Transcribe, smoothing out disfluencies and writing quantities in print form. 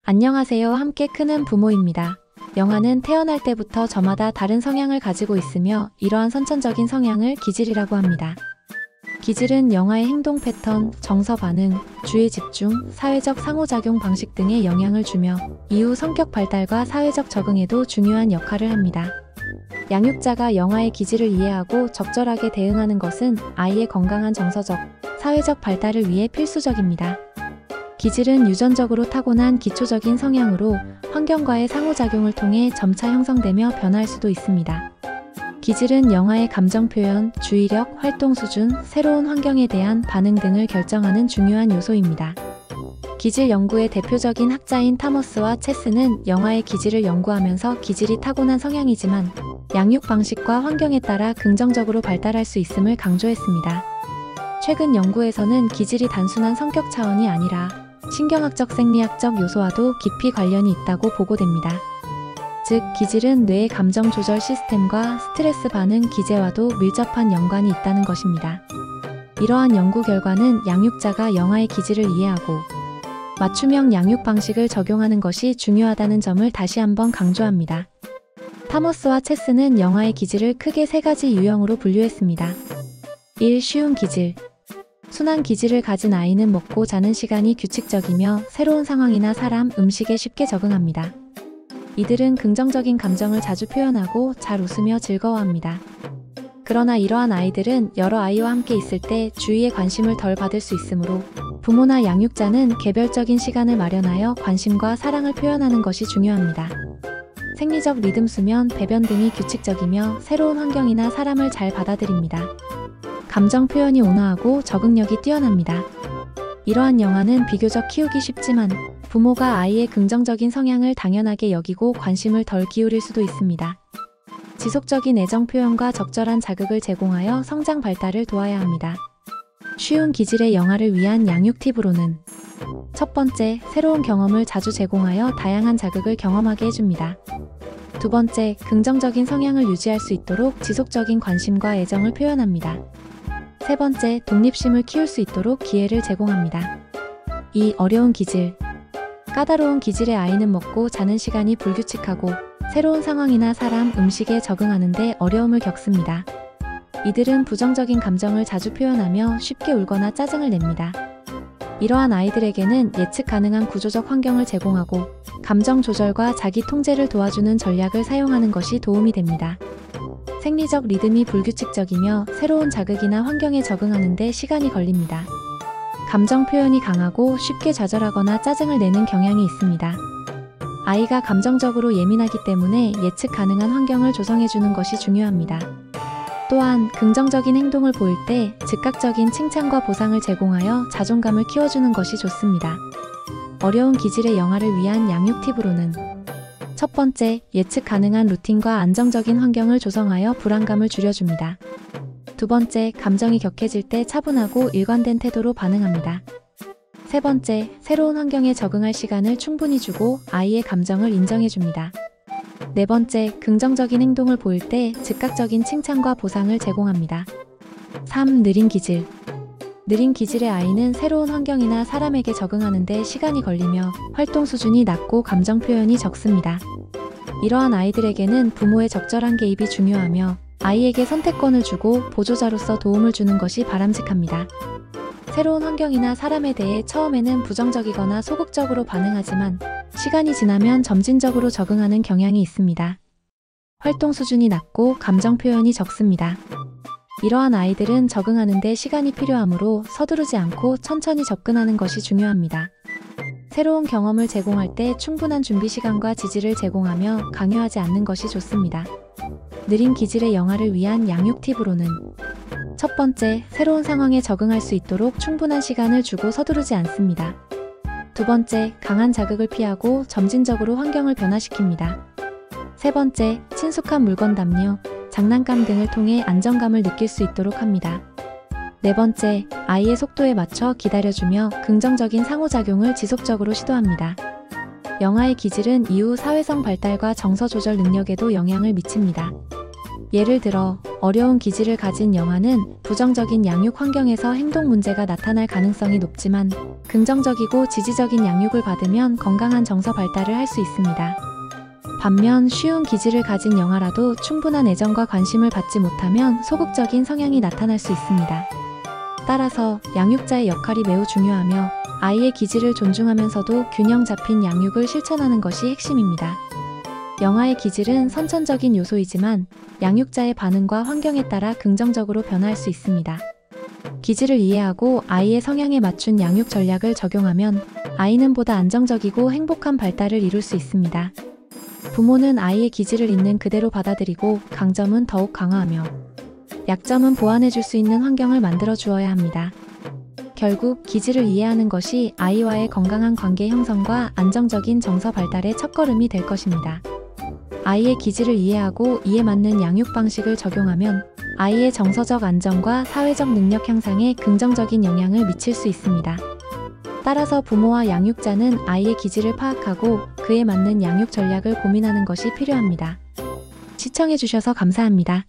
안녕하세요. 함께 크는 부모입니다. 영아는 태어날 때부터 저마다 다른 성향을 가지고 있으며 이러한 선천적인 성향을 기질이라고 합니다. 기질은 영아의 행동 패턴, 정서 반응, 주의 집중, 사회적 상호작용 방식 등에 영향을 주며 이후 성격 발달과 사회적 적응에도 중요한 역할을 합니다. 양육자가 영아의 기질을 이해하고 적절하게 대응하는 것은 아이의 건강한 정서적, 사회적 발달을 위해 필수적입니다. 기질은 유전적으로 타고난 기초적인 성향으로 환경과의 상호작용을 통해 점차 형성되며 변화할 수도 있습니다. 기질은 영아의 감정 표현, 주의력, 활동 수준, 새로운 환경에 대한 반응 등을 결정하는 중요한 요소입니다. 기질 연구의 대표적인 학자인 타머스와 체스는 영아의 기질을 연구하면서 기질이 타고난 성향이지만 양육 방식과 환경에 따라 긍정적으로 발달할 수 있음을 강조했습니다. 최근 연구에서는 기질이 단순한 성격 차원이 아니라 신경학적 생리학적 요소와도 깊이 관련이 있다고 보고됩니다. 즉, 기질은 뇌의 감정 조절 시스템과 스트레스 반응 기제와도 밀접한 연관이 있다는 것입니다. 이러한 연구 결과는 양육자가 영아의 기질을 이해하고 맞춤형 양육 방식을 적용하는 것이 중요하다는 점을 다시 한번 강조합니다. 타머스와 체스는 영아의 기질을 크게 세 가지 유형으로 분류했습니다. 1. 쉬운 기질. 순한 기질을 가진 아이는 먹고 자는 시간이 규칙적이며 새로운 상황이나 사람, 음식에 쉽게 적응합니다. 이들은 긍정적인 감정을 자주 표현하고 잘 웃으며 즐거워합니다. 그러나 이러한 아이들은 여러 아이와 함께 있을 때 주위의 관심을 덜 받을 수 있으므로 부모나 양육자는 개별적인 시간을 마련하여 관심과 사랑을 표현하는 것이 중요합니다. 생리적 리듬, 수면, 배변 등이 규칙적이며 새로운 환경이나 사람을 잘 받아들입니다. 감정 표현이 온화하고 적응력이 뛰어납니다. 이러한 영아는 비교적 키우기 쉽지만 부모가 아이의 긍정적인 성향을 당연하게 여기고 관심을 덜 기울일 수도 있습니다. 지속적인 애정 표현과 적절한 자극을 제공하여 성장 발달을 도와야 합니다. 쉬운 기질의 영아를 위한 양육 팁으로는 첫 번째, 새로운 경험을 자주 제공하여 다양한 자극을 경험하게 해줍니다. 두 번째, 긍정적인 성향을 유지할 수 있도록 지속적인 관심과 애정을 표현합니다. 세 번째, 독립심을 키울 수 있도록 기회를 제공합니다. 2. 어려운 기질. 까다로운 기질의 아이는 먹고 자는 시간이 불규칙하고 새로운 상황이나 사람, 음식에 적응하는 데 어려움을 겪습니다. 이들은 부정적인 감정을 자주 표현하며 쉽게 울거나 짜증을 냅니다. 이러한 아이들에게는 예측 가능한 구조적 환경을 제공하고 감정 조절과 자기 통제를 도와주는 전략을 사용하는 것이 도움이 됩니다. 생리적 리듬이 불규칙적이며 새로운 자극이나 환경에 적응하는 데 시간이 걸립니다. 감정 표현이 강하고 쉽게 좌절하거나 짜증을 내는 경향이 있습니다. 아이가 감정적으로 예민하기 때문에 예측 가능한 환경을 조성해주는 것이 중요합니다. 또한 긍정적인 행동을 보일 때 즉각적인 칭찬과 보상을 제공하여 자존감을 키워주는 것이 좋습니다. 어려운 기질의 영아를 위한 양육 팁으로는 첫 번째, 예측 가능한 루틴과 안정적인 환경을 조성하여 불안감을 줄여줍니다. 두 번째, 감정이 격해질 때 차분하고 일관된 태도로 반응합니다. 세 번째, 새로운 환경에 적응할 시간을 충분히 주고 아이의 감정을 인정해줍니다. 네 번째, 긍정적인 행동을 보일 때 즉각적인 칭찬과 보상을 제공합니다. 3. 느린 기질. 느린 기질의 아이는 새로운 환경이나 사람에게 적응하는 데 시간이 걸리며 활동 수준이 낮고 감정 표현이 적습니다. 이러한 아이들에게는 부모의 적절한 개입이 중요하며 아이에게 선택권을 주고 보조자로서 도움을 주는 것이 바람직합니다. 새로운 환경이나 사람에 대해 처음에는 부정적이거나 소극적으로 반응하지만 시간이 지나면 점진적으로 적응하는 경향이 있습니다. 활동 수준이 낮고 감정 표현이 적습니다. 이러한 아이들은 적응하는 데 시간이 필요하므로 서두르지 않고 천천히 접근하는 것이 중요합니다. 새로운 경험을 제공할 때 충분한 준비 시간과 지지를 제공하며 강요하지 않는 것이 좋습니다. 느린 기질의 영아를 위한 양육 팁으로는 첫 번째, 새로운 상황에 적응할 수 있도록 충분한 시간을 주고 서두르지 않습니다. 두 번째, 강한 자극을 피하고 점진적으로 환경을 변화시킵니다. 세 번째, 친숙한 물건 담요, 장난감 등을 통해 안정감을 느낄 수 있도록 합니다. 네 번째, 아이의 속도에 맞춰 기다려주며 긍정적인 상호작용을 지속적으로 시도합니다. 영아의 기질은 이후 사회성 발달과 정서 조절 능력에도 영향을 미칩니다. 예를 들어 어려운 기질을 가진 영아는 부정적인 양육 환경에서 행동 문제가 나타날 가능성이 높지만 긍정적이고 지지적인 양육을 받으면 건강한 정서 발달을 할 수 있습니다. 반면 쉬운 기질을 가진 영아라도 충분한 애정과 관심을 받지 못하면 소극적인 성향이 나타날 수 있습니다. 따라서 양육자의 역할이 매우 중요하며 아이의 기질을 존중하면서도 균형 잡힌 양육을 실천하는 것이 핵심입니다. 영아의 기질은 선천적인 요소이지만 양육자의 반응과 환경에 따라 긍정적으로 변화할 수 있습니다. 기질을 이해하고 아이의 성향에 맞춘 양육 전략을 적용하면 아이는 보다 안정적이고 행복한 발달을 이룰 수 있습니다. 부모는 아이의 기질을 있는 그대로 받아들이고 강점은 더욱 강화하며 약점은 보완해 줄 수 있는 환경을 만들어 주어야 합니다. 결국 기질을 이해하는 것이 아이와의 건강한 관계 형성과 안정적인 정서 발달의 첫걸음이 될 것입니다. 아이의 기질을 이해하고 이에 맞는 양육 방식을 적용하면 아이의 정서적 안정과 사회적 능력 향상에 긍정적인 영향을 미칠 수 있습니다. 따라서 부모와 양육자는 아이의 기질을 파악하고 그에 맞는 양육 전략을 고민하는 것이 필요합니다. 시청해주셔서 감사합니다.